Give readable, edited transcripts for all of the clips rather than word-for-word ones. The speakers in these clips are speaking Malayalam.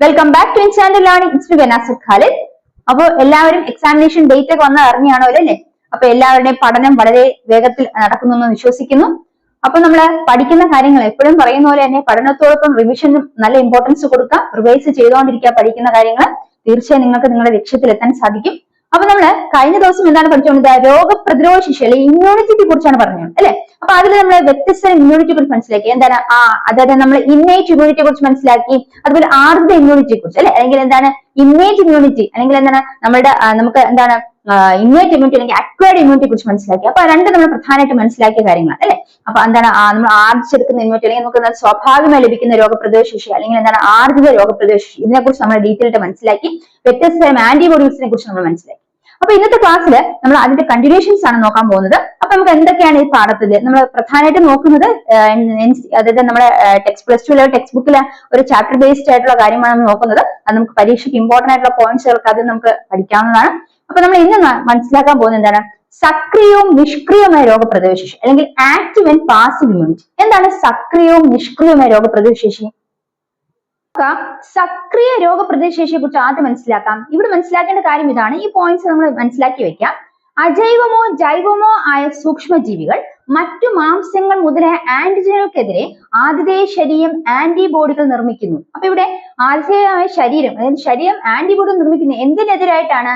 Welcome back to channel learning institute Khalid. അപ്പോൾ എല്ലാവരും എക്സാമിനേഷൻ ഡേറ്റ് ഒക്കെ വന്ന് അറിഞ്ഞാണോ അല്ലേ? അപ്പൊ എല്ലാവരുടെയും പഠനം വളരെ വേഗത്തിൽ നടക്കുന്നു എന്ന് വിശ്വസിക്കുന്നു. അപ്പൊ നമ്മൾ പഠിക്കുന്ന കാര്യങ്ങൾ എപ്പോഴും പറയുന്ന പോലെ തന്നെ പഠനത്തോടൊപ്പം റിവിഷനും നല്ല ഇമ്പോർട്ടൻസ് കൊടുക്കുക, റിവൈസ് ചെയ്തുകൊണ്ടിരിക്കുക. പഠിക്കുന്ന കാര്യങ്ങൾ തീർച്ചയായും നിങ്ങൾക്ക് നിങ്ങളുടെ ലക്ഷ്യത്തിലെത്താൻ സാധിക്കും. അപ്പൊ നമ്മള് കഴിഞ്ഞ ദിവസം എന്താണ് പഠിച്ചുകൊണ്ടത്? രോഗപ്രതിരോധ ശേഷി അല്ലെങ്കിൽ ഇമ്മ്യൂണിറ്റിയെ കുറിച്ചാണ് പറഞ്ഞത് അല്ലെ? അപ്പൊ അതിൽ നമ്മൾ വ്യത്യസ്ത ഇമ്മ്യൂണിറ്റിയെ കുറിച്ച് മനസ്സിലാക്കി. എന്താണ് അതായത് നമ്മൾ ഇന്നേറ്റ് ഇമ്മ്യൂണിറ്റിയെ കുറിച്ച് മനസ്സിലാക്കി, അതുപോലെ ആർദ്ര ഇമ്മ്യൂണിറ്റിയെ കുറിച്ച് അല്ലെ, അല്ലെങ്കിൽ എന്താണ് ഇന്നേറ്റ് ഇമ്മ്യൂണിറ്റി, അല്ലെങ്കിൽ എന്താണ് നമുക്ക് എന്താണ് ഇന്നേറ്റ് ഇമ്മ്യൂണിറ്റി അല്ലെങ്കിൽ അക്വയർഡ് ഇമ്മ്യൂണിറ്റിയെ കുറിച്ച് മനസ്സിലാക്കി. അപ്പൊ രണ്ട് നമ്മൾ പ്രധാനമായിട്ട് മനസ്സിലാക്കിയ കാര്യങ്ങൾ അല്ലെ. അപ്പൊ എന്താണ് നമ്മൾ ആർജിച്ചെടുക്കുന്ന ഇമ്മ്യൂണിറ്റി അല്ലെങ്കിൽ നമുക്ക് സ്വാഭാവികമായി ലഭിക്കുന്ന രോഗപ്രതിരോധ ശേഷി അല്ലെങ്കിൽ എന്താണ് ആർജിത രോഗപ്രതിരോധ ശേഷി, ഇതിനെ കുറിച്ച് നമ്മൾ ഡീറ്റെയിൽ ആയിട്ട് മനസ്സിലാക്കി. വ്യത്യസ്തതരം ആന്റിബോഡീസിനെ കുറിച്ച് നമ്മൾ മനസ്സിലാക്കി. അപ്പൊ ഇന്നത്തെ ക്ലാസ്സിൽ നമ്മൾ അതിന്റെ കണ്ടിന്യൂഷൻസ് ആണ് നോക്കാൻ പോകുന്നത്. അപ്പൊ നമുക്ക് എന്തൊക്കെയാണ് ഈ പാഠത്തിൽ നമ്മൾ പ്രധാനമായിട്ടും നോക്കുന്നത്? അതായത് നമ്മുടെ പ്ലസ് ടു ലെവൽ ടെക്സ്റ്റ് ബുക്കിലെ ഒരു ചാപ്റ്റർ ബേസ്ഡ് ആയിട്ടുള്ള കാര്യമാണ് നമ്മൾ നോക്കുന്നത്. അത് നമുക്ക് പരീക്ഷയ്ക്ക് ഇമ്പോർട്ടന്റ് ആയിട്ടുള്ള പോയിന്റ്സുകൾക്ക് അത് നമുക്ക് പഠിക്കാവുന്നതാണ്. അപ്പൊ നമ്മൾ ഇന്ന് മനസ്സിലാക്കാൻ പോകുന്നത് എന്താണ്? സക്രിയവും നിഷ്ക്രിയവുമായ രോഗപ്രതിരോധ ശേഷി അല്ലെങ്കിൽ ആക്റ്റീവ് ആൻഡ് പാസീവ് ഇമ്മ്യൂണിറ്റി. എന്താണ് സക്രിയവും നിഷ്ക്രിയവുമായ രോഗപ്രതിരോധ ശേഷി? സക്രിയ രോഗപ്രതിരോധ ശേഷിയെ കുറിച്ച് ആദ്യം മനസ്സിലാക്കാം. ഇവിടെ മനസ്സിലാക്കേണ്ട കാര്യം ഇതാണ്, ഈ പോയിന്റ്സ് നമ്മൾ മനസ്സിലാക്കി വെക്കാം. അജൈവമോ ജൈവമോ ആയ സൂക്ഷ്മജീവികൾ മറ്റു മാംസങ്ങൾ മുതലായ ആന്റിജനുകൾക്കെതിരെ ആതിഥേയ ശരീരം ആന്റിബോഡികൾ നിർമ്മിക്കുന്നു. അപ്പൊ ഇവിടെ ആതിഥേയമായ ശരീരം, അതായത് ശരീരം ആന്റിബോഡി നിർമ്മിക്കുന്നത് എന്തിനെതിരായിട്ടാണ്?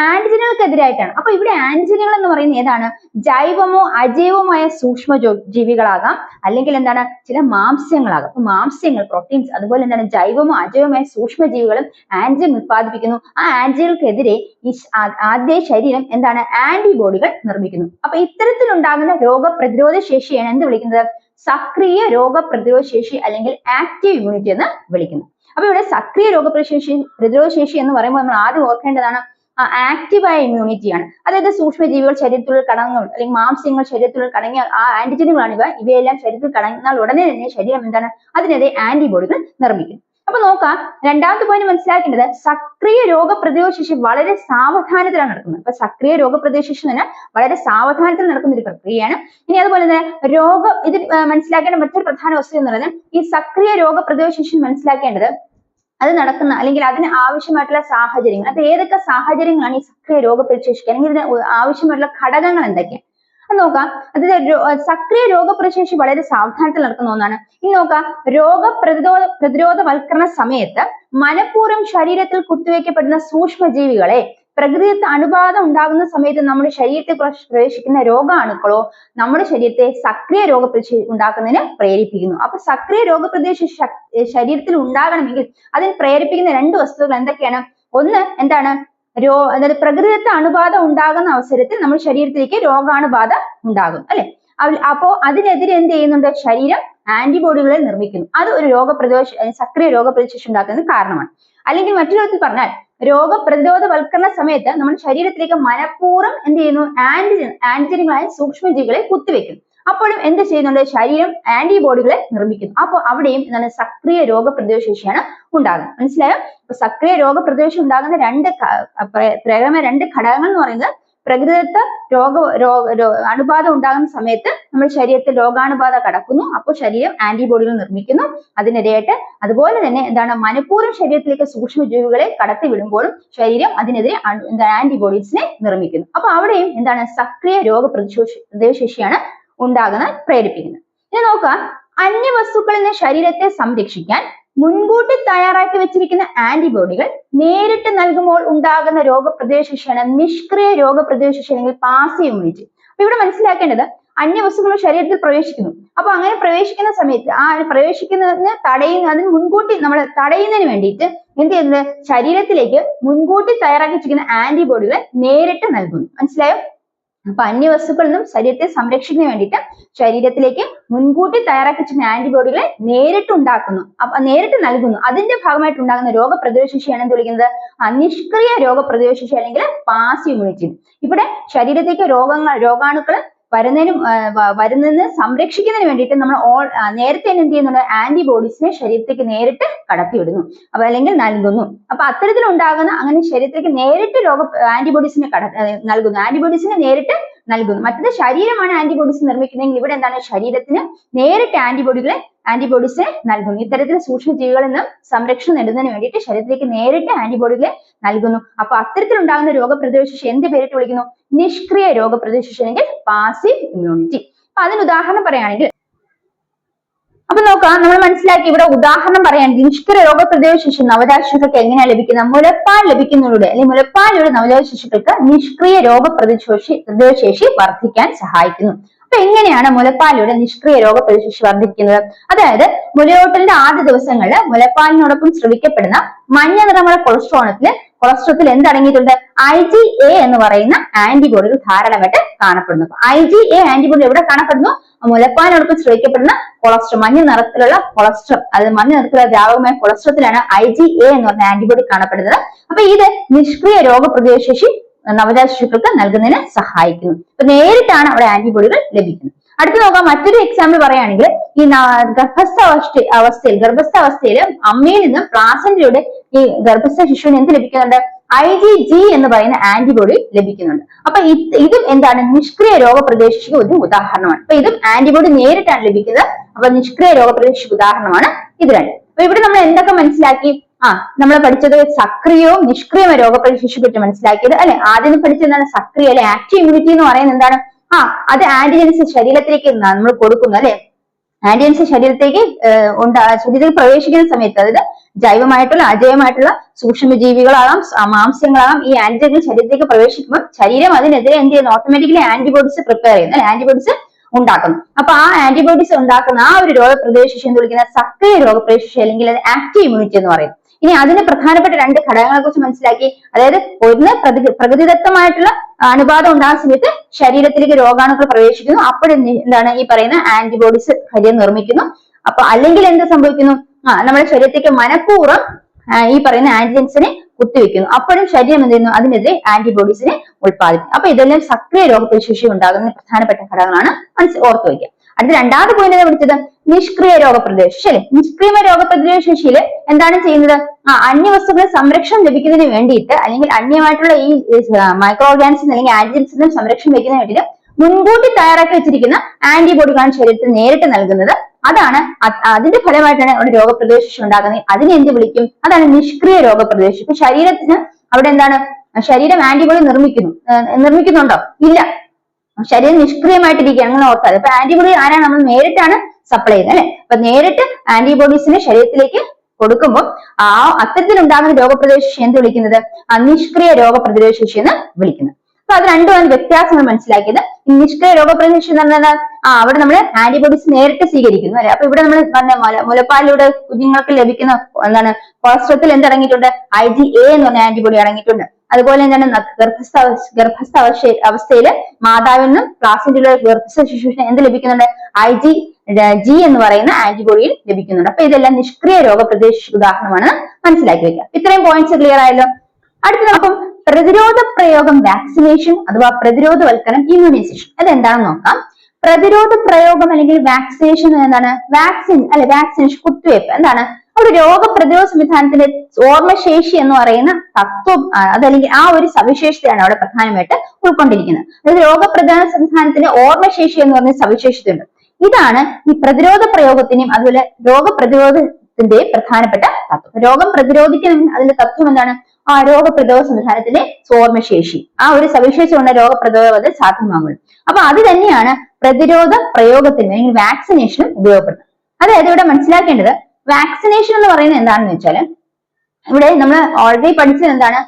ആന്റിജനുകൾക്കെതിരായിട്ടാണ്. അപ്പൊ ഇവിടെ ആന്റിജനുകൾ എന്ന് പറയുന്നത് ഏതാണ്? ജൈവമോ അജൈവമായ സൂക്ഷ്മ ജീവികളാകാം, അല്ലെങ്കിൽ എന്താണ് ചില മാംസ്യങ്ങളാകാം. അപ്പൊ മാംസ്യങ്ങൾ, പ്രോട്ടീൻസ്, അതുപോലെ എന്താണ് ജൈവമോ അജൈവമായ സൂക്ഷ്മജീവികളും ആന്റിജൻ ഉത്പാദിപ്പിക്കുന്നു. ആ ആന്റിജനുകൾക്കെതിരെ ഈ ആദ്യ ശരീരം എന്താണ് ആന്റിബോഡികൾ നിർമ്മിക്കുന്നു. അപ്പൊ ഇത്തരത്തിലുണ്ടാകുന്ന രോഗപ്രതിരോധ ശേഷിയാണ് എന്ത് വിളിക്കുന്നത്? സക്രിയ രോഗപ്രതിരോധ ശേഷി അല്ലെങ്കിൽ ആക്റ്റീവ് ഇമ്മ്യൂണിറ്റി എന്ന് വിളിക്കുന്നു. അപ്പൊ ഇവിടെ സക്രിയ പ്രതിരോധ ശേഷി എന്ന് പറയുമ്പോൾ നമ്മൾ ആദ്യം ഓർക്കേണ്ടതാണ് ആക്റ്റീവായ ഇമ്മ്യൂണിറ്റിയാണ്. അതായത് സൂക്ഷ്മജീവികൾ ശരീരത്തിലുള്ള കടങ്ങൾ അല്ലെങ്കിൽ മാംസ്യങ്ങൾ ശരീരത്തിലുള്ള കടങ്ങിയ ആ ആന്റിജനുകളാണ് ഇവയെല്ലാം ശരീരത്തിൽ കടന്നാൽ ഉടനെ തന്നെ ശരീരം എന്താണ് അതിനെതിരെ ആന്റിബോഡികൾ നിർമ്മിക്കും. അപ്പൊ നോക്കാം, രണ്ടാമത്തെ പോയിന്റ് മനസ്സിലാക്കേണ്ടത് സക്രിയ രോഗപ്രതിരോധ ശേഷി വളരെ സാവധാനത്തിലാണ് നടക്കുന്നത്. അപ്പൊ സക്രിയ രോഗപ്രതിരോധ ശേഷി എന്ന് പറഞ്ഞാൽ വളരെ സാവധാനത്തിൽ നടക്കുന്ന ഒരു പ്രക്രിയയാണ്. ഇനി അതുപോലെ തന്നെ ഇതിൽ മനസ്സിലാക്കേണ്ട മറ്റൊരു പ്രധാന വസ്തു എന്ന് പറയുന്നത് ഈ സക്രിയ രോഗപ്രതിരോധ ശേഷി മനസ്സിലാക്കേണ്ടത് അത് നടക്കുന്ന അല്ലെങ്കിൽ അതിന് ആവശ്യമായിട്ടുള്ള സാഹചര്യങ്ങൾ, അത് ഏതൊക്കെ സാഹചര്യങ്ങളാണ് ഈ സക്രിയ രോഗപ്രതിരോധ അല്ലെങ്കിൽ ഇതിന് ആവശ്യമായിട്ടുള്ള ഘടകങ്ങൾ എന്തൊക്കെയാണ് അത് നോക്കാം. അതായത് സക്രിയ രോഗപ്രതിരോധ വളരെ സാവധാനത്തിൽ നടക്കുന്ന ഒന്നാണ്. ഇനി നോക്കാം, പ്രതിരോധവൽക്കരണ സമയത്ത് മനഃപൂർവ്വം ശരീരത്തിൽ കുത്തിവെക്കപ്പെടുന്ന സൂക്ഷ്മജീവികളെ പ്രകൃതിദത്ത അണുബാധ ഉണ്ടാകുന്ന സമയത്ത് നമ്മുടെ ശരീരത്തെ പ്രവേശിക്കുന്ന രോഗാണുക്കളോ നമ്മുടെ ശരീരത്തെ സക്രിയ രോഗപ്രതിരോധ ഉണ്ടാക്കുന്നതിന് പ്രേരിപ്പിക്കുന്നു. അപ്പൊ സക്രിയ രോഗപ്രതിരോധ ശരീരത്തിൽ ഉണ്ടാകണമെങ്കിൽ അതിന് പ്രേരിപ്പിക്കുന്ന രണ്ട് വസ്തുക്കൾ എന്തൊക്കെയാണ്? ഒന്ന് എന്താണ്? അതായത് പ്രകൃതിദത്ത അണുബാധ ഉണ്ടാകുന്ന അവസരത്തിൽ നമ്മുടെ ശരീരത്തിലേക്ക് രോഗാണുബാധ ഉണ്ടാകും അല്ലെ. അപ്പോ അതിനെതിരെ എന്ത് ചെയ്യുന്നുണ്ട്? ശരീരം ആന്റിബോഡികളെ നിർമ്മിക്കുന്നു. അത് ഒരു സക്രിയ രോഗപ്രതിരോധ ഉണ്ടാക്കുന്നതിന് കാരണമാണ്. അല്ലെങ്കിൽ മറ്റൊരു വിധത്തിൽ പറഞ്ഞാൽ രോഗപ്രതിരോധവൽക്കരണ സമയത്ത് നമ്മുടെ ശരീരത്തിലേക്ക് മനഃപൂർവ്വം എന്ത് ചെയ്യുന്നു? ആന്റിജനുകളായ സൂക്ഷ്മജീവികളെ കുത്തിവെക്കുന്നു. അപ്പോഴും എന്ത് ചെയ്യുന്നുണ്ട്? ശരീരം ആന്റിബോഡികളെ നിർമ്മിക്കുന്നു. അപ്പോൾ അവിടെയും എന്താണ് സക്രിയ രോഗപ്രതിരോധ ശേഷിയാണ് ഉണ്ടാകുന്നത്. മനസ്സിലായോ? അപ്പൊ സക്രിയ രോഗപ്രതിരോധ ഉണ്ടാകുന്ന രണ്ട് ഘടകങ്ങൾ എന്ന് പറയുന്നത് പ്രകൃതിദത്ത അണുബാധ ഉണ്ടാകുന്ന സമയത്ത് നമ്മുടെ ശരീരത്തിൽ രോഗാണുബാധ കടക്കുന്നു. അപ്പോൾ ശരീരം ആന്റിബോഡികൾ നിർമ്മിക്കുന്നു അതിനെതിരായിട്ട്. അതുപോലെ തന്നെ എന്താണ് മനഃപൂർവ്വം ശരീരത്തിലേക്ക് സൂക്ഷ്മജീവികളെ കടത്തി വിടുമ്പോഴും ശരീരം അതിനെതിരെ ആന്റിബോഡീസിനെ നിർമ്മിക്കുന്നു. അപ്പൊ അവിടെയും എന്താണ് സക്രിയ രോഗപ്രതിരോധ ശേഷിയാണ് പ്രേരിപ്പിക്കുന്നത്. ഇനി നോക്കാം, അന്യവസ്തുക്കളിൽ നിന്ന് ശരീരത്തെ സംരക്ഷിക്കാൻ മുൻകൂട്ടി തയ്യാറാക്കി വെച്ചിരിക്കുന്ന ആന്റിബോഡികൾ നേരിട്ട് നൽകുമ്പോൾ ഉണ്ടാകുന്ന രോഗപ്രതിരോധ ശേഷിയാണ് നിഷ്ക്രിയ രോഗപ്രതിരോധ ശേഷി അല്ലെങ്കിൽ പാസീവ് ഇമ്മ്യൂണിറ്റി. അപ്പൊ ഇവിടെ മനസ്സിലാക്കേണ്ടത് അന്യവസ്തുക്കൾ ശരീരത്തിൽ പ്രവേശിക്കുന്നു. അപ്പൊ അങ്ങനെ പ്രവേശിക്കുന്ന സമയത്ത് അതിന് മുൻകൂട്ടി നമ്മൾ തടയുന്നതിന് വേണ്ടിയിട്ട് എന്ത് ചെയ്യുന്നത്? ശരീരത്തിലേക്ക് മുൻകൂട്ടി തയ്യാറാക്കി വെച്ചിരിക്കുന്ന ആന്റിബോഡികളെ നേരിട്ട് നൽകുന്നു. മനസ്സിലായോ? അപ്പൊ അന്യവസ്തുക്കളിൽ നിന്നും ശരീരത്തെ സംരക്ഷിക്കുന്നതിന് വേണ്ടിയിട്ട് ശരീരത്തിലേക്ക് മുൻകൂട്ടി തയ്യാറാക്കി വെച്ചിരുന്ന ആന്റിബോഡികളെ നേരിട്ട് നൽകുന്നു. അതിന്റെ ഭാഗമായിട്ട് ഉണ്ടാകുന്ന രോഗപ്രതിരോധ ശേഷിയാണ് എന്ത് വിളിക്കുന്നത്? നിഷ്ക്രിയ രോഗപ്രതിരോധ ശേഷി അല്ലെങ്കിൽ പാസീവ് ഇമ്മ്യൂണിറ്റി. ഇവിടെ ശരീരത്തേക്ക് രോഗാണുക്കൾ വരുന്നതിന് സംരക്ഷിക്കുന്നതിന് വേണ്ടിയിട്ട് നമ്മൾ നേരത്തെ എന്ത് ചെയ്യുന്നുണ്ട്? ആന്റിബോഡീസിനെ ശരീരത്തേക്ക് നേരിട്ട് കടത്തിവിടുന്നു അല്ലെങ്കിൽ നൽകുന്നു. അപ്പൊ അത്തരത്തിലുണ്ടാകുന്ന അങ്ങനെ ശരീരത്തിലേക്ക് നേരിട്ട് ആന്റിബോഡീസിനെ നൽകുന്നു. ആന്റിബോഡീസിനെ നേരിട്ട് നൽകുന്നു. മറ്റത് ശരീരമാണ് ആന്റിബോഡീസ് നിർമ്മിക്കുന്നതെങ്കിൽ ഇവിടെ എന്താണ് ശരീരത്തിന് നേരിട്ട് ആന്റിബോഡീസിനെ നൽകുന്നു. ഇത്തരത്തിൽ സൂക്ഷ്മജീവികളിൽ നിന്നും സംരക്ഷണം നേടുന്നതിന് വേണ്ടിയിട്ട് ശരീരത്തിലേക്ക് നേരിട്ട് ആന്റിബോഡികളെ നൽകുന്നു. അപ്പൊ അത്തരത്തിലുണ്ടാകുന്ന രോഗപ്രതിരോധ ശേഷി എന്ത് പേരിട്ട് വിളിക്കുന്നു? നിഷ്ക്രിയ രോഗപ്രതിരോധ ശേഷി അല്ലെങ്കിൽ പാസീവ് ഇമ്മ്യൂണിറ്റി. അപ്പൊ അതിന് ഉദാഹരണം പറയുകയാണെങ്കിൽ അപ്പൊ നോക്കാം, നമ്മൾ മനസ്സിലാക്കി ഇവിടെ ഉദാഹരണം പറയുകയാണെങ്കിൽ നിഷ്ക്രിയ രോഗപ്രതിരോധ ശേഷി നവജാത ശിശുക്കൾക്ക് എങ്ങനെയാണ് ലഭിക്കുന്നത്? മുലപ്പാൽ ലഭിക്കുന്നതിലൂടെ അല്ലെങ്കിൽ മുലപ്പാലിലൂടെ നവജാത ശിശുക്കൾക്ക് നിഷ്ക്രിയ രോഗപ്രതിരോധ ശേഷി വർദ്ധിക്കാൻ സഹായിക്കുന്നു. അപ്പൊ എങ്ങനെയാണ് മുലപ്പാലിലൂടെ നിഷ്ക്രിയ രോഗപ്രതിരോധ ശേഷി വർദ്ധിക്കുന്നത്? അതായത് മുലയൂട്ടലിന്റെ ആദ്യ ദിവസങ്ങളിൽ മുലപ്പാലിനോടൊപ്പം സ്രവിക്കപ്പെടുന്ന മഞ്ഞ നിറമുള്ള കൊളസ്ട്രോളിൽ എന്തടങ്ങിയിട്ടുണ്ട്? IgA എന്ന് പറയുന്ന ആന്റിബോഡികൾ ധാരാളമായിട്ട് കാണപ്പെടുന്നു. IgA ആന്റിബോഡി എവിടെ കാണപ്പെടുന്നു? മുലപ്പാലിനോടൊപ്പം സ്രവിക്കപ്പെടുന്ന മഞ്ഞ നിറത്തിലുള്ള കൊളസ്ട്രോൾ, അത് മഞ്ഞ നിറത്തിലുള്ള ദ്രാവകമായ കൊളസ്ട്രോളിലാണ് IgA എന്ന് പറഞ്ഞ ആന്റിബോഡി കാണപ്പെടുന്നത്. അപ്പൊ ഇത് നിഷ്ക്രിയ രോഗപ്രതിരോധ ശേഷി നവജാത ശിശുക്കൾക്ക് നൽകുന്നതിന് സഹായിക്കുന്നു. അപ്പൊ നേരിട്ടാണ് അവിടെ ആന്റിബോഡികൾ ലഭിക്കുന്നത്. അടുത്ത് നോക്കാം, മറ്റൊരു എക്സാമ്പിൾ പറയുകയാണെങ്കിൽ ഈ ഗർഭസ്ഥാവസ്ഥയിൽ അമ്മയിൽ നിന്നും പ്ലാസന്റയിലൂടെ ഈ ഗർഭസ്ഥ ശിശുവിന് എന്ത് ലഭിക്കുന്നുണ്ട്? IgG എന്ന് പറയുന്ന ആന്റിബോഡി ലഭിക്കുന്നുണ്ട്. അപ്പൊ ഇതും എന്താണ്? നിഷ്ക്രിയ രോഗപ്രതിരോധ ശേഷിക്ക് ഒരു ഉദാഹരണമാണ്. അപ്പൊ ഇതും ആന്റിബോഡി നേരിട്ടാണ് ലഭിക്കുന്നത്. അപ്പൊ നിഷ്ക്രിയ രോഗപ്രതിരോധ ശേഷിക്ക് ഉദാഹരണമാണ് ഇത് രണ്ട്. അപ്പൊ ഇവിടെ നമ്മൾ എന്തൊക്കെ മനസ്സിലാക്കി? നമ്മൾ പഠിച്ചത് സക്രിയവും നിഷ്ക്രിയവും രോഗപ്രതിരോധ ശേഷിയെ പറ്റി മനസ്സിലാക്കിയത് അല്ലെ. ആദ്യം പഠിച്ചത് എന്താണ്? സക്രിയ അല്ലെ ആക്റ്റീവ് ഇമ്മ്യൂണിറ്റി എന്ന് പറയുന്നത് എന്താണ്? അത് ആന്റിജൻസ് ശരീരത്തിലേക്ക് നമ്മൾ കൊടുക്കുന്നു അല്ലെ. ആന്റിജൻസ് ശരീരത്തിലേക്ക് ശരീരത്തിൽ പ്രവേശിക്കുന്ന സമയത്ത്, അതായത് ജൈവമായിട്ടുള്ള അജൈവമായിട്ടുള്ള സൂക്ഷ്മജീവികളാകാം മാംസ്യങ്ങളാകാം, ഈ ആന്റിജനുകൾ ശരീരത്തിലേക്ക് പ്രവേശിക്കുമ്പോൾ ശരീരം അതിനെതിരെ എന്ത് ചെയ്യുന്നു? ഓട്ടോമാറ്റിക്കലി ആന്റിബോഡീസ് പ്രിപ്പയർ ചെയ്യുന്നു അല്ലെ, ആന്റിബോഡീസ് ഉണ്ടാക്കുന്നു. അപ്പൊ ആ ആന്റിബോഡീസ് ഉണ്ടാക്കുന്ന ആ ഒരു രോഗപ്രതിരോധ ശേഷി എന്ന് വിളിക്കുന്ന സക്രിയ രോഗപ്രതിരോധ ശേഷി അല്ലെങ്കിൽ ആക്റ്റീവ് ഇമ്മ്യൂണിറ്റി എന്ന് പറയും. ഇനി അതിന് പ്രധാനപ്പെട്ട രണ്ട് ഘടകങ്ങളെ കുറിച്ച് മനസ്സിലാക്കി. അതായത് ഒന്ന് പ്രകൃതിദത്തമായിട്ടുള്ള അണുബാധ ഉണ്ടാകുന്ന സമയത്ത് ശരീരത്തിലേക്ക് രോഗാണുക്കൾ പ്രവേശിക്കുന്നു. അപ്പോഴും എന്താണ് ഈ പറയുന്ന ആന്റിബോഡീസ് ശരീരം നിർമ്മിക്കുന്നു. അപ്പൊ അല്ലെങ്കിൽ എന്ത് സംഭവിക്കുന്നു? നമ്മുടെ ശരീരത്തേക്ക് മനഃപൂർവ്വം ഈ പറയുന്ന ആന്റിജൻസിനെ കുത്തിവെക്കുന്നു. അപ്പോഴും ശരീരം എന്ത് ചെയ്യുന്നു? അതിനെതിരെ ആന്റിബോഡീസിനെ ഉത്പാദിപ്പിക്കും. അപ്പൊ ഇതെല്ലാം സക്രിയ രോഗപ്രതിരോധ ശേഷി ഉണ്ടാകുന്ന പ്രധാനപ്പെട്ട ഘടകങ്ങളാണ്, ഓർത്തു വയ്ക്കുക. അടുത്ത രണ്ടാമത്തെ പോയിന്റ് വിളിച്ചത് നിഷ്ക്രിയ രോഗപ്രതിരോധ ശേഷി അല്ലെ. നിഷ്ക്രിയ രോഗപ്രതിരോധ ശേഷിയിൽ എന്താണ് ചെയ്യുന്നത്? അന്യവസ്തുക്കളെ സംരക്ഷണം ലഭിക്കുന്നതിന് വേണ്ടിയിട്ട് അല്ലെങ്കിൽ അന്യമായിട്ടുള്ള ഈ മൈക്രോ ഓർഗാനിസം അല്ലെങ്കിൽ ആന്റിജൻസിനും സംരക്ഷണം ലഭിക്കുന്നതിന് വേണ്ടിയിട്ട് മുൻകൂട്ടി തയ്യാറാക്കി വെച്ചിരിക്കുന്ന ആന്റിബോഡികളാണ് ശരീരത്തിൽ നേരിട്ട് നൽകുന്നത്. അതാണ് അതിന്റെ ഫലമായിട്ടാണ് അവിടെ രോഗപ്രതിരോധ ശേഷി ഉണ്ടാകുന്നത്. അതിനെ എന്ത് വിളിക്കും? അതാണ് നിഷ്ക്രിയ രോഗപ്രതിരോധ ശേഷി. ഇപ്പൊ ശരീരത്തിന് അവിടെ എന്താണ്? ശരീരം ആന്റിബോഡി നിർമ്മിക്കുന്നുണ്ടോ? ഇല്ല, ശരീരം നിഷ്ക്രിയമായിട്ടിരിക്കുകയാണ്. അങ്ങനെ ഓർത്താൽ ഇപ്പൊ ആന്റിബോഡി ആരാണ്? നമ്മൾ നേരിട്ടാണ് സപ്ലൈ ചെയ്യുന്നത് അല്ലെ. അപ്പൊ നേരിട്ട് ആന്റിബോഡീസിനെ ശരീരത്തിലേക്ക് കൊടുക്കുമ്പോൾ അത്തരത്തിലുണ്ടാകുന്ന രോഗപ്രതിരോധ ശേഷി എന്ത് വിളിക്കുന്നത്? നിഷ്ക്രിയ രോഗപ്രതിരോധ ശേഷി എന്ന് വിളിക്കുന്നത്. അപ്പൊ അത് രണ്ടുമാണ് വ്യത്യാസങ്ങൾ മനസ്സിലാക്കിയത്. നിഷ്ക്രിയ രോഗപ്രതിരോധ ശേഷി എന്ന് പറഞ്ഞാൽ അവിടെ നമ്മൾ ആന്റിബോഡീസ് നേരിട്ട് സ്വീകരിക്കുന്നു അല്ലെ. അപ്പൊ ഇവിടെ നമ്മൾ പറഞ്ഞ മുലപ്പാലിലൂടെ കുഞ്ഞുങ്ങൾക്ക് ലഭിക്കുന്ന എന്താണ്? കൊളസ്ട്രോളിൽ എന്തടങ്ങിയിട്ടുണ്ട്? IgA എന്ന് പറഞ്ഞ ആന്റിബോഡി അടങ്ങിയിട്ടുണ്ട്. അതുപോലെ എന്താണ്? ഗർഭസ്ഥ അവസ്ഥയില് മാതാവിൽ നിന്നും പ്ലാസന്റയിലൂടെ ഗർഭസ്ഥ ശിശുവിന് എന്ത് ലഭിക്കുന്നുണ്ട്? IgG എന്ന് പറയുന്ന ആന്റിബോഡിയിൽ ലഭിക്കുന്നുണ്ട്. അപ്പൊ ഇതെല്ലാം നിഷ്ക്രിയ രോഗപ്രതിരോധ ശേഷിക്ക് ഉദാഹരണമാണ്, മനസ്സിലാക്കി വെക്കുക. ഇത്രയും പോയിന്റ്സ് ക്ലിയർ ആയല്ലോ. അടുത്ത നമുക്ക് പ്രതിരോധ പ്രയോഗം വാക്സിനേഷൻ അഥവാ പ്രതിരോധവൽക്കരണം ഇമ്മ്യൂണൈസേഷൻ. അതെന്താണെന്ന് നോക്കാം. പ്രതിരോധ പ്രയോഗം അല്ലെങ്കിൽ വാക്സിനേഷൻ എന്താണ്? വാക്സിൻ അല്ലെ, വാക്സിനേഷൻ കുത്തിവയ്പ്പ് എന്താണ്? അവിടെ രോഗപ്രതിരോധ സംവിധാനത്തിന്റെ ഓർമ്മശേഷി എന്ന് പറയുന്ന തത്വം അതല്ലെങ്കിൽ ആ ഒരു സവിശേഷതയാണ് അവിടെ പ്രധാനമായിട്ട് ഉൾക്കൊണ്ടിരിക്കുന്നത്. അതായത് രോഗപ്രതിരോധ സംവിധാനത്തിന്റെ ഓർമ്മശേഷി എന്ന് പറഞ്ഞ സവിശേഷതയുണ്ട്. ഇതാണ് ഈ പ്രതിരോധ പ്രയോഗത്തിന്റെയും അതുപോലെ രോഗപ്രതിരോധത്തിന്റെ പ്രധാനപ്പെട്ട തത്വം. രോഗം പ്രതിരോധിക്കണം അതിന്റെ തത്വം എന്താണ്? രോഗപ്രതിരോധ സംവിധാനത്തിന്റെ ഓർമ്മശേഷി, ആ ഒരു സവിശേഷത കൊണ്ട് രോഗപ്രതിരോധം സാധ്യമാകുള്ളൂ. അപ്പൊ അത് തന്നെയാണ് പ്രതിരോധ പ്രയോഗത്തിന് അല്ലെങ്കിൽ വാക്സിനേഷനും ഉപയോഗപ്പെടുന്നത്. അതായത് ഇവിടെ മനസ്സിലാക്കേണ്ടത് വാക്സിനേഷൻ എന്ന് പറയുന്നത് എന്താണെന്ന് വെച്ചാൽ ഇവിടെ നമ്മൾ ഓൾറെഡി പഠിച്ചത് എന്താണ്?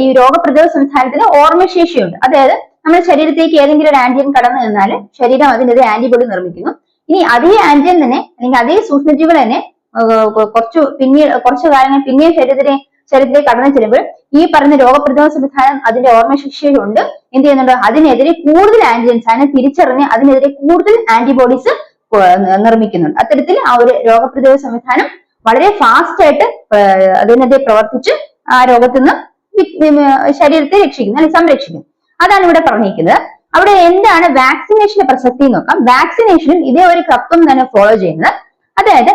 ഈ രോഗപ്രതിരോധ സംവിധാനത്തിന് ഓർമ്മശേഷിയുണ്ട്. അതായത് നമ്മുടെ ശരീരത്തേക്ക് ഏതെങ്കിലും ഒരു ആന്റിജൻ കടന്നു നിന്നാൽ ശരീരം അതിനെതിരെ ആന്റിബോഡി നിർമ്മിക്കുന്നു. ഇനി അതേ ആന്റിജൻ തന്നെ അല്ലെങ്കിൽ അതേ സൂക്ഷ്മജീവികൾ തന്നെ കുറച്ചു കാലങ്ങൾ പിന്നെയും ശരീരത്തിലേക്ക് കടന്നു ചെല്ലുമ്പോൾ ഈ പറഞ്ഞ രോഗപ്രതിരോധ സംവിധാനം അതിന്റെ ഓർമ്മശേഷിയുണ്ട് എന്ത് ചെയ്യുന്നുണ്ട്? അതിനെതിരെ കൂടുതൽ ആന്റിജൻസ് അതിനെ തിരിച്ചറിഞ്ഞ് അതിനെതിരെ കൂടുതൽ ആന്റിബോഡീസ് നിർമ്മിക്കുന്നുണ്ട്. അത്തരത്തിൽ ആ ഒരു രോഗപ്രതിരോധ സംവിധാനം വളരെ ഫാസ്റ്റ് ആയിട്ട് അതിനെതിരെ പ്രവർത്തിച്ച് ആ രോഗത്തിൽ നിന്ന് ശരീരത്തെ രക്ഷിക്കുന്നു അല്ലെങ്കിൽ സംരക്ഷിക്കുന്നു. അതാണ് ഇവിടെ പറഞ്ഞിരിക്കുന്നത്. അവിടെ എന്താണ് വാക്സിനേഷന്റെ പ്രസക്തി നോക്കാം. വാക്സിനേഷനും ഇതേ ഒരു തത്വം തന്നെ ഫോളോ ചെയ്യുന്നത്. അതായത്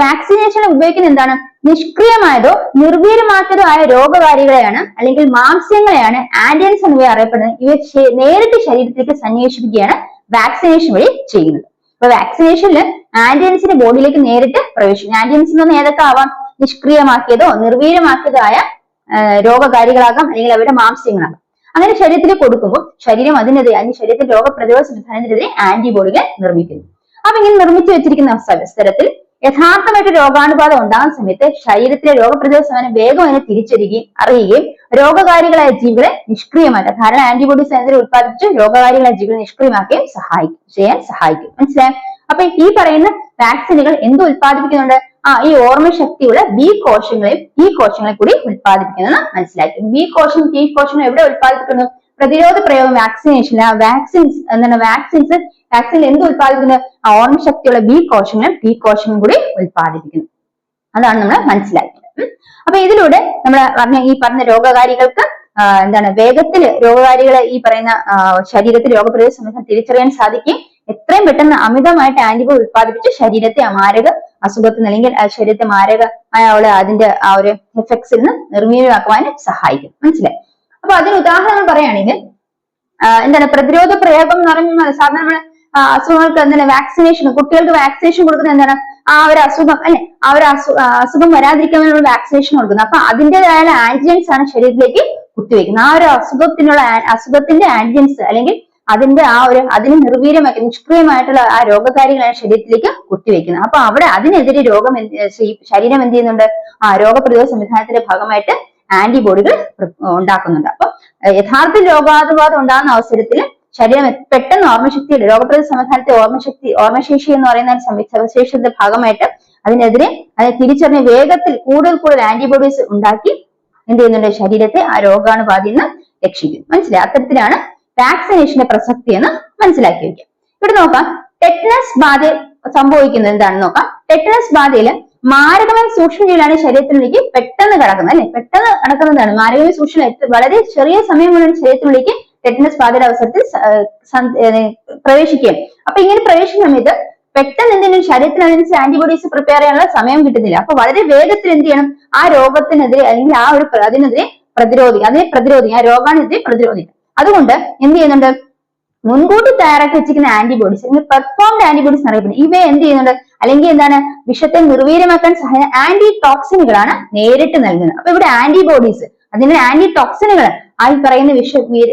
വാക്സിനേഷൻ ഉപയോഗിക്കുന്നത് എന്താണ്? നിഷ്ക്രിയമായതോ നിർവീര്യമാക്കിയതോ ആയ രോഗകാരികളെയാണ് അല്ലെങ്കിൽ മാംസ്യങ്ങളെയാണ് ആന്റിജൻസ് എന്നിവ അറിയപ്പെടുന്നത്. ഇവ നേരിട്ട് ശരീരത്തിലേക്ക് സന്നിവേശിപ്പിക്കുകയാണ് വാക്സിനേഷൻ വഴി ചെയ്യുന്നത്. അപ്പൊ വാക്സിനേഷനിൽ ആന്റിജൻസിന്റെ ബോഡിയിലേക്ക് നേരിട്ട് പ്രവേശിക്കും. ആന്റിജൻസ് എന്ന് പറഞ്ഞാൽ ഏതൊക്കെ ആവാം? നിഷ്ക്രിയമാക്കിയതോ നിർവീര്യമാക്കിയതോ ആയ രോഗകാരികളാകാം, അല്ലെങ്കിൽ അവരുടെ മാംസ്യങ്ങളാകാം. അങ്ങനെ ശരീരത്തിലേക്ക് കൊടുക്കുമ്പോൾ ശരീരം ശരീരത്തിൽ രോഗപ്രതിരോധ സംവിധാനത്തിനെതിരെ ആന്റിബോഡികളെ നിർമ്മിക്കുന്നു. അപ്പൊ ഇങ്ങനെ നിർമ്മിച്ചു വെച്ചിരിക്കുന്ന അവസരത്തിൽ യഥാർത്ഥമായിട്ട് രോഗാണുബാധ ഉണ്ടാകുന്ന സമയത്ത് ശരീരത്തിലെ രോഗപ്രതിരോധ സംവിധാനം വേഗം അതിനെ അറിയുകയും രോഗകാരികളായ ജീവികളെ നിഷ്ക്രിയമാക്കുക, ധാരാളം ആന്റിബോഡീസ് അതിനെ ഉത്പാദിപ്പിച്ച് രോഗകാരികളായ ജീവികളെ നിഷ്ക്രിയമാക്കുകയും സഹായിക്കും. മനസ്സിലായോ? അപ്പൊ ഈ പറയുന്ന വാക്സിനുകൾ എന്ത് ഉത്പാദിപ്പിക്കുന്നുണ്ട്? ഈ ഓർമ്മശക്തിയുള്ള ബി കോശങ്ങളെ കൂടി ഉത്പാദിപ്പിക്കുന്നത് മനസ്സിലാക്കി. ബി കോശങ്ങൾ എവിടെ ഉത്പാദിപ്പിക്കുന്നു? പ്രതിരോധ പ്രയോഗം വാക്സിനേഷൻ വാക്സിൻ എന്ത് ഉത്പാദിപ്പിക്കുന്നത്? ഓർമ്മശക്തിയുള്ള ബി കോശങ്ങളും കൂടി ഉത്പാദിപ്പിക്കുന്നു. അതാണ് നമ്മൾ മനസ്സിലാക്കിയത്. അപ്പൊ ഇതിലൂടെ നമ്മൾ പറഞ്ഞ രോഗകാരികൾക്ക് വേഗത്തിൽ രോഗകാരികളെ ഈ പറയുന്ന ശരീരത്തിൽ രോഗപ്രതിരോധ സംവിധാനം തിരിച്ചറിയാൻ സാധിക്കും. എത്രയും പെട്ടെന്ന് അമിതമായിട്ട് ആന്റിബോഡി ഉത്പാദിപ്പിച്ച് ശരീരത്തെ മാരക അസുഖത്തിൽ അല്ലെങ്കിൽ ശരീരത്തെ മാരകമായ അതിന്റെ ആ ഒരു എഫക്ട്സിൽ നിന്ന് നിർവീര്യമാക്കുവാൻ സഹായിക്കും. മനസ്സിലായി? അപ്പൊ അതിന് ഉദാഹരണം പറയുകയാണെങ്കിൽ പ്രതിരോധ പ്രയോഗം എന്ന് പറയുമ്പോൾ സാധാരണ നമ്മൾ അസുഖങ്ങൾക്ക് വാക്സിനേഷൻ, കുട്ടികൾക്ക് വാക്സിനേഷൻ കൊടുക്കുന്നത് എന്താണ്? ആ ഒരു അസുഖം അസുഖം വരാതിരിക്കാൻ നമ്മൾ വാക്സിനേഷൻ കൊടുക്കുന്നത്. അപ്പൊ അതിൻ്റെതായ ആന്റിജൻസ് ആണ് ശരീരത്തിലേക്ക് കുത്തിവെക്കുന്നത്. ആ ഒരു അസുഖത്തിന്റെ ആന്റിജൻസ് അല്ലെങ്കിൽ അതിന് നിർവീര്യമാക്കി നിഷ്ക്രിയമായിട്ടുള്ള ആ രോഗകാരികളാണ് ശരീരത്തിലേക്ക് കുത്തിവെക്കുന്നത്. അപ്പൊ അവിടെ അതിനെതിരെ ശരീരം എന്ത് ചെയ്യുന്നുണ്ട്? രോഗപ്രതിരോധ സംവിധാനത്തിന്റെ ഭാഗമായിട്ട് ആന്റിബോഡികൾ ഉണ്ടാക്കുന്നുണ്ട്. അപ്പൊ യഥാർത്ഥ രോഗാണുബാധ ഉണ്ടാകുന്ന അവസരത്തിൽ ശരീരം പെട്ടെന്ന് ഓർമ്മശക്തിയുടെ രോഗപ്രതിരോധ സംവിധാനത്തെ ഓർമ്മശേഷി എന്ന് പറയുന്ന സവിശേഷതയുടെ ഭാഗമായിട്ട് അതിനെ തിരിച്ചറിഞ്ഞ് വേഗത്തിൽ കൂടുതൽ ആന്റിബോഡീസ് ഉണ്ടാക്കി എന്ത് ചെയ്യുന്നുണ്ട്? ശരീരത്തെ ആ രോഗാണുബാധയിൽ നിന്ന് രക്ഷിക്കും. മനസ്സിലായി? അത്തരത്തിലാണ് വാക്സിനേഷന്റെ പ്രസക്തി എന്ന് മനസ്സിലാക്കി വയ്ക്കുക. ഇവിടെ നോക്കാം, ടെറ്റനസ് ബാധ സംഭവിക്കുന്നത് എന്താണെന്ന് നോക്കാം. ടെറ്റനസ് ബാധയിൽ മാരകമായ സൂക്ഷ്മജീവികളാണ് ശരീരത്തിലേക്ക് പെട്ടെന്ന് കടക്കുന്നത്. അല്ലെ, പെട്ടെന്ന് കടക്കുന്നതാണ് മാരകമായ സൂക്ഷ്മ. വളരെ ചെറിയ സമയം കൊണ്ടാണ് ശരീരത്തിലേക്ക് ടെറ്റനസ് ബാധയുടെ അവസരത്തിൽ പ്രവേശിക്കുക. അപ്പൊ ഇങ്ങനെ പ്രവേശിക്കുന്ന സമയത്ത് പെട്ടെന്ന് എന്തെങ്കിലും ശരീരത്തിനനുസരിച്ച് ആന്റിബോഡീസ് പ്രിപ്പയർ ചെയ്യാനുള്ള സമയം കിട്ടുന്നില്ല. അപ്പൊ വളരെ വേഗത്തിൽ എന്ത് ചെയ്യണം? ആ രോഗത്തിനെതിരെ അല്ലെങ്കിൽ അതിനെതിരെ പ്രതിരോധിക്കുക, ആ രോഗാണെതിരെ പ്രതിരോധിക്കുക. അതുകൊണ്ട് എന്ത് ചെയ്യുന്നുണ്ട്? മുൻകൂട്ടി തയ്യാറാക്കി വെച്ചിരിക്കുന്ന ആന്റിബോഡീസ് അല്ലെങ്കിൽ പെർഫോംഡ് ആന്റിബോഡീസ് എന്നറിയപ്പെടുന്നത് ഇവയെ എന്ത് ചെയ്യുന്നുണ്ട്? അല്ലെങ്കിൽ വിഷത്തെ നിർവീര്യമാക്കാൻ സഹായിക്കുന്ന ആന്റി ടോക്സിനുകളാണ് നേരിട്ട് നൽകുന്നത്. അപ്പൊ ഇവിടെ ആന്റിബോഡീസ് അതിന്റെ ആന്റി ടോക്സിനുകൾ ഈ പറയുന്ന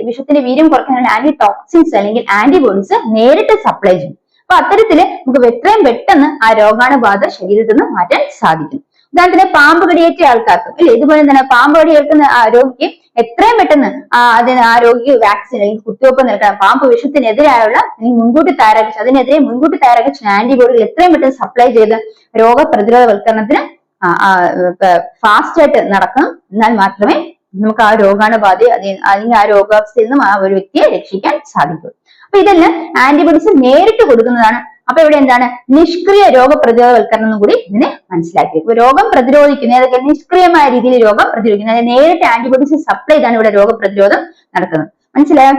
വിഷത്തിന്റെ വീര്യം കുറയ്ക്കാനുള്ള ആന്റി ടോക്സിൻസ് അല്ലെങ്കിൽ ആന്റിബോഡീസ് നേരിട്ട് സപ്ലൈ ചെയ്യും. അപ്പൊ അത്തരത്തില് നമുക്ക് എത്രയും പെട്ടെന്ന് ആ രോഗാണുബാധ ശരീരത്തിൽ നിന്ന് മാറ്റാൻ സാധിക്കും. ഉദാഹരണത്തിന് പാമ്പ് കടിയേറ്റ ആൾക്കാർക്ക് അല്ലെ, ഇതുപോലെ തന്നെ പാമ്പ് കടിയേൽക്കുന്ന ആ രോഗിക്ക് എത്രയും പെട്ടെന്ന് ആ രോഗിക്ക് വാക്സിൻ അല്ലെങ്കിൽ കുത്തിവയ്പ്പ് നൽകണം. പാമ്പ് വിഷത്തിനെതിരായുള്ള മുൻകൂട്ടി തയ്യാറാക്കിച്ച ആന്റിബോഡികൾ എത്രയും പെട്ടെന്ന് സപ്ലൈ ചെയ്ത് രോഗപ്രതിരോധവൽക്കരണത്തിന് ഫാസ്റ്റ് ആയിട്ട് നടക്കണം. എന്നാൽ മാത്രമേ നമുക്ക് ആ രോഗാണുബാധ അല്ലെങ്കിൽ ആ രോഗാവസ്ഥയിൽ നിന്നും ആ ഒരു വ്യക്തിയെ രക്ഷിക്കാൻ സാധിക്കൂ. അപ്പൊ ഇതെല്ലാം ആന്റിബോഡീസ് നേരിട്ട് കൊടുക്കുന്നതാണ്. അപ്പൊ ഇവിടെ നിഷ്ക്രിയ രോഗപ്രതിരോധവൽക്കരണം എന്നും കൂടി ഇതിനെ മനസ്സിലാക്കി. രോഗം പ്രതിരോധിക്കുന്ന ഏതൊക്കെ നിഷ്ക്രിയമായ രീതിയിൽ രോഗം പ്രതിരോധിക്കുന്നത്, നേരിട്ട് ആന്റിബോഡീസ് സപ്ലൈ ചെയ്താണ് ഇവിടെ രോഗപ്രതിരോധം നടക്കുന്നത്. മനസ്സിലായോ?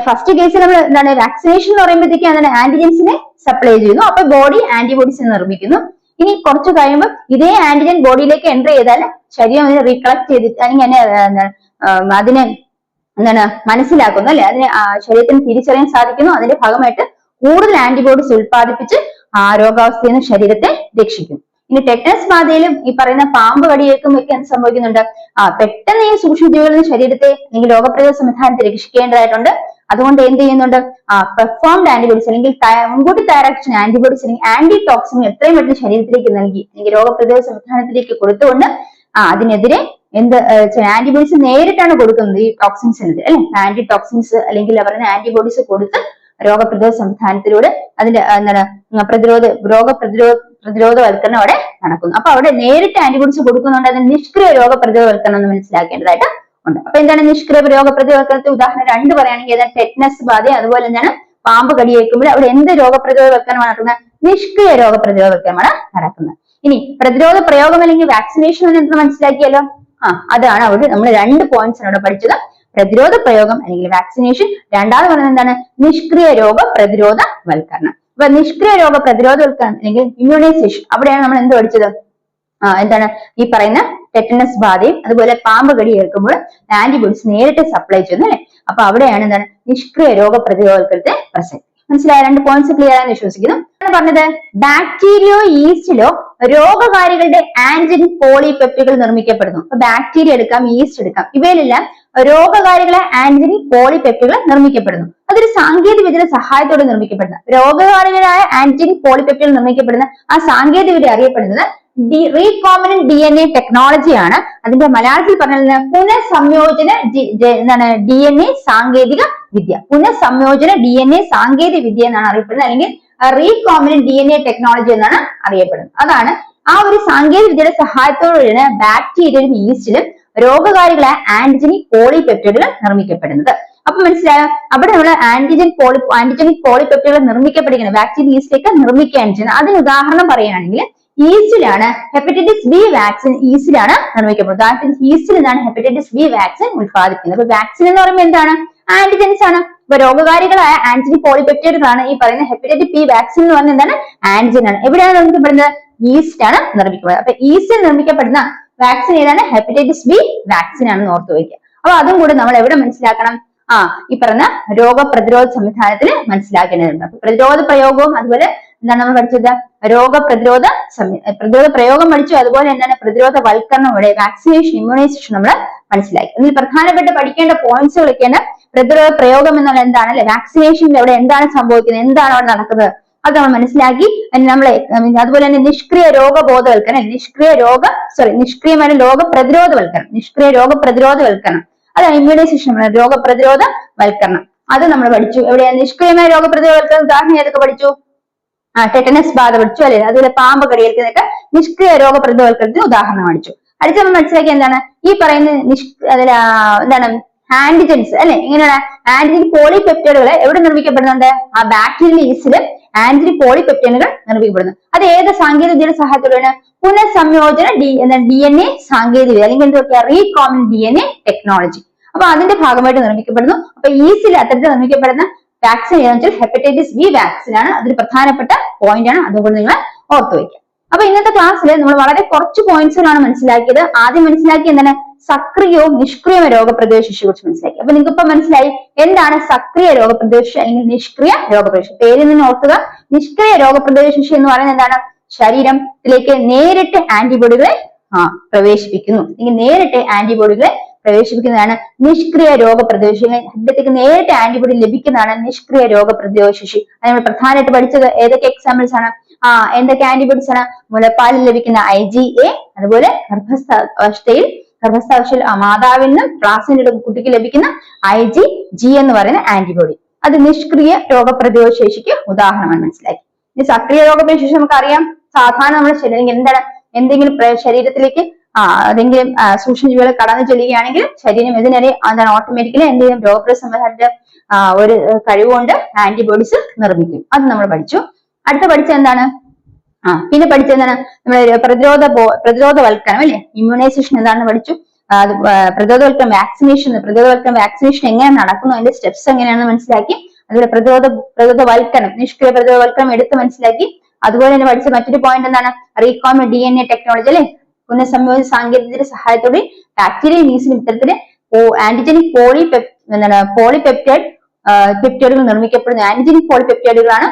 ഫസ്റ്റ് കേസിൽ നമ്മൾ വാക്സിനേഷൻ എന്ന് പറയുമ്പോഴത്തേക്ക് ആന്റിജൻസിനെ സപ്ലൈ ചെയ്യുന്നു. അപ്പൊ ബോഡി ആന്റിബോഡീസ് നിർമ്മിക്കുന്നു. ഇനി കുറച്ച് കഴിയുമ്പോൾ ഇതേ ആന്റിജൻ ബോഡിയിലേക്ക് എൻ്റർ ചെയ്താൽ ശരീരം അതിനെ റീകളക്ട് ചെയ്തിട്ട് അല്ലെങ്കിൽ അതിനെ മനസ്സിലാക്കുന്നു അല്ലെ, അതിനെ ശരീരത്തിന് തിരിച്ചറിയാൻ സാധിക്കുന്നു. അതിന്റെ ഭാഗമായിട്ട് കൂടുതൽ ആന്റിബോഡീസ് ഉത്പാദിപ്പിച്ച് ആ രോഗാവസ്ഥയിൽ നിന്ന് ശരീരത്തെ രക്ഷിക്കും. ഇനി ടെറ്റനസ് ബാധയിലും ഈ പറയുന്ന പാമ്പ് കടിയേൽക്കുമ്പോഴൊക്കെ എന്ത് സംഭവിക്കുന്നുണ്ട്? പെട്ടെന്ന് ഈ സൂക്ഷ്മജീവികളിൽ നിന്ന് ശരീരത്തെ അല്ലെങ്കിൽ രോഗപ്രതിരോധ സംവിധാനത്തെ രക്ഷിക്കേണ്ടതായിട്ടുണ്ട്. അതുകൊണ്ട് എന്ത് ചെയ്യുന്നുണ്ട്? പെർഫോംഡ് ആന്റിബോഡീസ് അല്ലെങ്കിൽ മുൻകൂട്ടി തയ്യാറാക്കിയ ആന്റിബോഡീസ് അല്ലെങ്കിൽ ആന്റി ടോക്സിൻ എത്രയും പെട്ടെന്ന് ശരീരത്തിലേക്ക് നൽകി അല്ലെങ്കിൽ രോഗപ്രതിരോധ സംവിധാനത്തിലേക്ക് കൊടുത്തുകൊണ്ട് അതിനെതിരെ ആന്റിബോഡീസ് നേരിട്ടാണ് കൊടുക്കുന്നത്. ഈ ടോക്സിൻസിനെതിരെ അല്ലെ, ആന്റി ടോക്സിൻസ് അല്ലെങ്കിൽ പറയുന്ന ആന്റിബോഡീസ് കൊടുത്ത് രോഗപ്രതിരോധ സംവിധാനത്തിലൂടെ അതിന്റെ പ്രതിരോധവൽക്കരണം അവിടെ നടക്കുന്നു. അപ്പൊ അവിടെ നേരിട്ട് ആന്റിബോഡീസ് കൊടുക്കുന്നുണ്ട്. അതിന് നിഷ്ക്രിയ രോഗപ്രതിരോധവൽക്കരണം എന്ന് മനസ്സിലാക്കേണ്ടതായിട്ട് ഉണ്ട്. അപ്പൊ നിഷ്ക്രിയ രോഗപ്രതിരോധവൽക്കരണത്തെ ഉദാഹരണം 2 പറയുകയാണെങ്കിൽ ടെറ്റനസ് ബാധ, അതുപോലെ പാമ്പ് കടിയേൽക്കുമ്പോൾ അവിടെ എന്ത് രോഗപ്രതിരോധവൽക്കരണമാണ് നടക്കുന്നത്? നിഷ്ക്രിയ രോഗപ്രതിരോധവൽക്കരണമാണ് നടക്കുന്നത്. ഇനി പ്രതിരോധ പ്രയോഗം അല്ലെങ്കിൽ വാക്സിനേഷൻ എന്ന് മനസ്സിലാക്കിയല്ലോ. അതാണ് അവിടെ നമ്മൾ 2 പോയിന്റ്സ് അവിടെ പഠിച്ചത്. പ്രതിരോധ പ്രയോഗം അല്ലെങ്കിൽ വാക്സിനേഷൻ, രണ്ടാമത് പറയുന്നത് നിഷ്ക്രിയ രോഗ പ്രതിരോധവൽക്കരണം. അപ്പൊ നിഷ്ക്രിയ രോഗ പ്രതിരോധവൽക്കരണം അല്ലെങ്കിൽ ഇമ്മ്യൂണൈസേഷൻ, അവിടെയാണ് നമ്മൾ എന്ത് പഠിച്ചത്? എന്താണ് ഈ പറയുന്ന ടെറ്റനസ് ബാധയും അതുപോലെ പാമ്പ് കടി ഏൽക്കുമ്പോൾ ആന്റിബോഡീസ് നേരിട്ട് സപ്ലൈ ചെയ്യുന്നു അല്ലെ. അപ്പൊ അവിടെയാണ് എന്താണ് നിഷ്ക്രിയ രോഗ പ്രതിരോധത്തെ പ്രസക്തി. മനസ്സിലായ? 2 പോയിന്റ്സ് ക്ലിയർ ആണെന്ന് വിശ്വസിക്കുന്നു. പറഞ്ഞത് ബാക്ടീരിയോ ഈസ്റ്റിലോ രോഗകാരികളുടെ ആന്റിജൻ പോളിപെപ്റ്റുകൾ നിർമ്മിക്കപ്പെടുന്നു. അപ്പൊ ബാക്ടീരിയ എടുക്കാം, ഈസ്റ്റ് എടുക്കാം, ഇവയിലെല്ലാം രോഗകാരികളെ ആന്റിജൻ പോളിപെപ്റ്റുകൾ നിർമ്മിക്കപ്പെടുന്നു. അതൊരു സാങ്കേതിക വിദ്യയുടെ സഹായത്തോടെ നിർമ്മിക്കപ്പെടുന്ന രോഗകാരികളായ ആന്റിജൻ പോളിപെപ്റ്റുകൾ നിർമ്മിക്കപ്പെടുന്ന ആ സാങ്കേതിക വിദ്യ അറിയപ്പെടുന്നത് റീകോംബിനന്റ് DNA ടെക്നോളജിയാണ്. അതിന്റെ മലയാളത്തിൽ പറഞ്ഞാൽ പുനഃസംയോജന DNA സാങ്കേതിക വിദ്യ. പുനഃസംയോജന DNA സാങ്കേതിക വിദ്യ എന്നാണ് അറിയപ്പെടുന്നത്, അല്ലെങ്കിൽ റീകോംബിനന്റ് DNA ടെക്നോളജി എന്നാണ് അറിയപ്പെടുന്നത്. അതാണ് ആ ഒരു സാങ്കേതിക വിദ്യയുടെ സഹായത്തോടെയാണ് ബാക്ടീരിയയിലും ഈസ്റ്റിലും രോഗകാരികളായ ആന്റിജനിക് പോളിപെപ്റ്റൈഡുകൾ നിർമ്മിക്കപ്പെടുന്നത്. അപ്പൊ മനസ്സിലായോ? അവിടെ നമ്മൾ ആന്റിജനിക് പോളിപെപ്റ്റൈഡുകൾ നിർമ്മിക്കപ്പെടുകയാണ്, ബാക്ടീരിയ ഈസ്റ്റിലേക്ക് നിർമ്മിക്കുകയാണ് ചെയ്യുന്നത്. അതിന് ഉദാഹരണം പറയുകയാണെങ്കിൽ ഈസ്റ്റിലാണ് ഹെപ്പറ്റൈറ്റിസ് ബി വാക്സിൻ ഈസ്റ്റിലാണ് നിർമ്മിക്കപ്പെടുന്നത്. ഈസ്റ്റിൽ നിന്നാണ് ഹെപ്പറ്റൈറ്റിസ് ബി വാക്സിൻ ഉത്പാദിപ്പിക്കുന്നത്. അപ്പൊ വാക്സിൻ എന്ന് പറയുമ്പോൾ എന്താണ്? ആന്റിജൻസ് ആണ്. അപ്പൊ രോഗകാരികളായ ആന്റിജൻ പോളിപെപ്റ്റൈഡുകളാണ് ഈ പറയുന്ന ഹെപ്പറ്റൈറ്റിസ് ബി വാക്സിൻ എന്ന് പറഞ്ഞാൽ എന്താണ്? ആന്റിജൻ ആണ്. എവിടെയാണ് നിർമ്മിക്കപ്പെടുന്നത്? ഈസ്റ്റ് ആണ് നിർമ്മിക്കപ്പെടുന്നത്. അപ്പൊ ഈസ്റ്റിൽ നിർമ്മിക്കപ്പെടുന്ന വാക്സിൻ ഏതാണ്? ഹെപ്പറ്റൈറ്റിസ് ബി വാക്സിൻ ആണെന്ന് ഓർത്തു വയ്ക്കുക. അപ്പൊ അതും കൂടെ നമ്മൾ എവിടെ മനസ്സിലാക്കണം? ഈ പറഞ്ഞ രോഗപ്രതിരോധ സംവിധാനത്തിൽ മനസ്സിലാക്കേണ്ടതുണ്ട്. അപ്പൊ പ്രതിരോധ പ്രയോഗവും അതുപോലെ എന്താണ് നമ്മൾ പഠിച്ചത്? പ്രതിരോധ പ്രയോഗം പഠിച്ചു. അതുപോലെ എന്താണ് പ്രതിരോധ വൽക്കരണം, ഇവിടെ വാക്സിനേഷൻ, ഇമ്മ്യൂണൈസേഷൻ നമ്മൾ മനസ്സിലാക്കി. ഇതിൽ പ്രധാനപ്പെട്ട പഠിക്കേണ്ട പോയിന്റ്സുകളൊക്കെയാണ്. പ്രതിരോധ പ്രയോഗം എന്നുള്ള എന്താണ് അല്ലെ, വാക്സിനേഷനിൽ അവിടെ എന്താണ് സംഭവിക്കുന്നത്, എന്താണ് അവിടെ നടക്കുന്നത്, അത് നമ്മൾ മനസ്സിലാക്കി. നമ്മളെ അതുപോലെ തന്നെ നിഷ്ക്രിയ രോഗബോധവൽക്കരണം, നിഷ്ക്രിയമായ നിഷ്ക്രിയ രോഗപ്രതിരോധവൽക്കരണം, അതാണ് ഇമ്മ്യൂണൈസേഷൻ, രോഗപ്രതിരോധവൽക്കരണം. അത് നമ്മൾ പഠിച്ചു. എവിടെയാണ് നിഷ്ക്രിയമായ രോഗപ്രതിരോധവൽക്കരണം? ഉദാഹരണം ഏതൊക്കെ പഠിച്ചു? ടെറ്റനസ് ബാധ പഠിച്ചു അല്ലെ. അതുപോലെ പാമ്പ് കടിയേൽക്കുന്നതൊക്കെ നിഷ്ക്രിയ രോഗപ്രതിരോധവൽക്കരണത്തിന് ഉദാഹരണം പഠിച്ചു. അടുത്ത് നമ്മൾ മനസ്സിലാക്കി എന്താണ് ഈ പറയുന്ന എന്താണ് ആന്റിജൻസ് അല്ലെ. ഇങ്ങനെയാണ് ആന്റിജൻ പോളിപെപ്റ്റൈഡുകൾ എവിടെ നിർമ്മിക്കപ്പെടുന്നുണ്ട്? ആ ബാക്ടീരിയൽ ഈസ്റ്റില് ആന്റിജൻ പോളിപെപ്റ്റൈഡുകൾ നിർമ്മിക്കപ്പെടുന്നു. അത് ഏത് സാങ്കേതിക വിദ്യയുടെ സഹായത്തോടെയാണ്? പുനഃസംയോജന DNA സാങ്കേതിക വിദ്യ, അല്ലെങ്കിൽ എന്തൊക്കെയാ? Recombinant DNA technology. അപ്പൊ അതിന്റെ ഭാഗമായിട്ട് നിർമ്മിക്കപ്പെടുന്നു. അപ്പൊ ഈസ്റ്റിൽ അത്തരത്തിൽ നിർമ്മിക്കപ്പെടുന്ന വാക്സിൻ ഏതാണെന്ന് വെച്ചാൽ ഹെപ്പറ്റൈറ്റിസ് ബി വാക്സിൻ ആണ്. അതൊരു പ്രധാനപ്പെട്ട പോയിന്റ് ആണ്, അതുകൊണ്ട് നിങ്ങൾ ഓർത്തു വയ്ക്കുക. അപ്പൊ ഇന്നത്തെ ക്ലാസ്സിൽ നമ്മൾ വളരെ കുറച്ച് പോയിന്റ്സുകളാണ് മനസ്സിലാക്കിയത്. ആദ്യം മനസ്സിലാക്കി എന്താണ്? സക്രിയവും നിഷ്ക്രിയവും രോഗപ്രതിരോധ ശേഷിയെ കുറിച്ച് മനസ്സിലാക്കി. അപ്പൊ നിങ്ങൾക്ക് ഇപ്പൊ മനസ്സിലായി എന്താണ് സക്രിയ രോഗപ്രതിരോധ ശേഷി അല്ലെങ്കിൽ നിഷ്ക്രിയ രോഗപ്രതിരോധ ശേഷി. പേരിൽ നിന്ന് ഓർക്കുക, നിഷ്ക്രിയ രോഗപ്രതിരോധ ശേഷി എന്ന് പറയുന്നത് എന്താണ്? ശരീരത്തിലേക്ക് നേരിട്ട് ആന്റിബോഡികളെ പ്രവേശിപ്പിക്കുന്നു, അല്ലെങ്കിൽ നേരിട്ട് ആന്റിബോഡികളെ പ്രവേശിപ്പിക്കുന്നതാണ് നിഷ്ക്രിയ രോഗപ്രതിരോധ ശേഷി. ശരീരത്തിലേക്ക് നേരിട്ട് ആന്റിബോഡി ലഭിക്കുന്നതാണ് നിഷ്ക്രിയ രോഗപ്രതിരോധ ശേഷി. നമ്മൾ പ്രധാനമായിട്ട് പഠിച്ചത് ഏതൊക്കെ എക്സാമ്പിൾസ് ആണ്? എന്തൊക്കെ ആന്റിബോഡീസ് ആണ്? മുലപ്പാലിൽ ലഭിക്കുന്ന IgA, അതുപോലെ ഗർഭാവസ്ഥയിൽ മാതാവിൽ നിന്നും പ്ലാസന്റയുടെ കുട്ടിക്ക് ലഭിക്കുന്ന IgG എന്ന് പറയുന്ന ആന്റിബോഡി. അത് നിഷ്ക്രിയ രോഗപ്രതിരോധ ശേഷിക്ക് ഉദാഹരണമാണ്. മനസ്സിലാക്കി. ഇനി സക്രിയ രോഗപ്രതിരോധ ശേഷി നമുക്കറിയാം. സാധാരണ നമ്മുടെ ശരീരം എന്തെങ്കിലും ശരീരത്തിലേക്ക് അതെങ്കിലും സൂക്ഷ്മജീവികൾ കടന്നു ചെല്ലുകയാണെങ്കിൽ ശരീരം ഇതിനെ എന്താണ് ഓട്ടോമാറ്റിക്കലി എന്തെങ്കിലും രോഗപ്രതിരോധ സംവിധാനത്തിന്റെ ഒരു കഴിവുകൊണ്ട് ആന്റിബോഡീസ് നിർമ്മിക്കും. അത് നമ്മൾ പഠിച്ചു. അടുത്ത പഠിച്ച എന്താണ്? പിന്നെ പഠിച്ച എന്താണ്? നമ്മുടെ പ്രതിരോധവൽക്കരണം അല്ലെ, ഇമ്മ്യൂണൈസേഷൻ എന്താണെന്ന് പഠിച്ചു. പ്രതിരോധവൽക്കരണം വാക്സിനേഷൻ എങ്ങനെ നടക്കുന്നു, അതിന്റെ സ്റ്റെപ്സ് എങ്ങനെയാണെന്ന് മനസ്സിലാക്കി. അതുപോലെ പ്രതിരോധവൽക്കരണം, നിഷ്ക്രിയ പ്രതിരോധവൽക്കരണം എടുത്ത് മനസ്സിലാക്കി. അതുപോലെ തന്നെ പഠിച്ച മറ്റൊരു പോയിന്റ് എന്താണ്? റീകോംബിനന്റ് DNA ടെക്നോളജി അല്ലെ, പുനഃസംയോജന സാങ്കേതിക സഹായത്തോടെ ബാക്ടീരിയ ഈസ്റ്റിലും ഇത്തരത്തില് ആന്റിജനിക് പോളിപെപ്റ്റൈഡുകൾ നിർമ്മിക്കപ്പെടുന്ന ആന്റിജനിക് പോളിപെപ്റ്റൈഡുകളാണ്.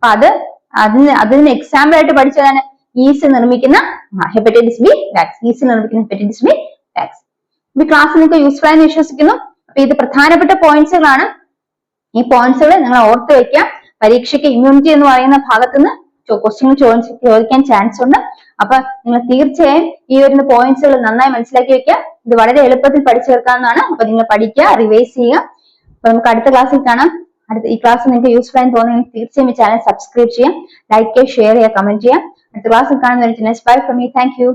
അപ്പൊ അതിന് എക്സാമ്പിൾ ആയിട്ട് പഠിച്ചതാണ് ഈസ്റ്റ് നിർമ്മിക്കുന്ന ഹെപ്പറ്റൈറ്റിസ് ബി വാക്സിൻ. ഈ ക്ലാസ് നിങ്ങൾക്ക് യൂസ്ഫുൾ ആയെന്ന് വിശ്വസിക്കുന്നു. അപ്പൊ ഇത് പ്രധാനപ്പെട്ട പോയിന്റ്സുകളാണ്. ഈ പോയിന്റ്സുകൾ നിങ്ങൾ ഓർത്ത് വെക്കാം. പരീക്ഷയ്ക്ക് ഇമ്മ്യൂണിറ്റി എന്ന് പറയുന്ന ഭാഗത്തുനിന്ന് ക്വസ്റ്റ്യൻ ചോദിക്കാൻ ചാൻസ് ഉണ്ട്. അപ്പൊ നിങ്ങൾ തീർച്ചയായും ഈ വരുന്ന പോയിന്റ്സുകൾ നന്നായി മനസ്സിലാക്കി വെക്കുക. ഇത് വളരെ എളുപ്പത്തിൽ പഠിച്ചു തീർക്കാവുന്നതാണ്. അപ്പൊ നിങ്ങൾ പഠിക്കുക, റിവൈസ് ചെയ്യുക. അപ്പൊ നമുക്ക് അടുത്ത ക്ലാസ്സിൽ കാണാം. ഈ ക്ലാസ് നിങ്ങൾക്ക് യൂസ്ഫുൾ ആയി തോന്നുമെങ്കിൽ തീർച്ചയായും ഈ ചാനൽ സബ്സ്ക്രൈബ് ചെയ്യാം, ലൈക്ക് ചെയ്യുക, ഷെയർ ചെയ്യുക, കമന്റ് ചെയ്യാം. അടുത്ത ക്ലാസ്സിൽ കാണുന്നവരെ bye from me. Thank you.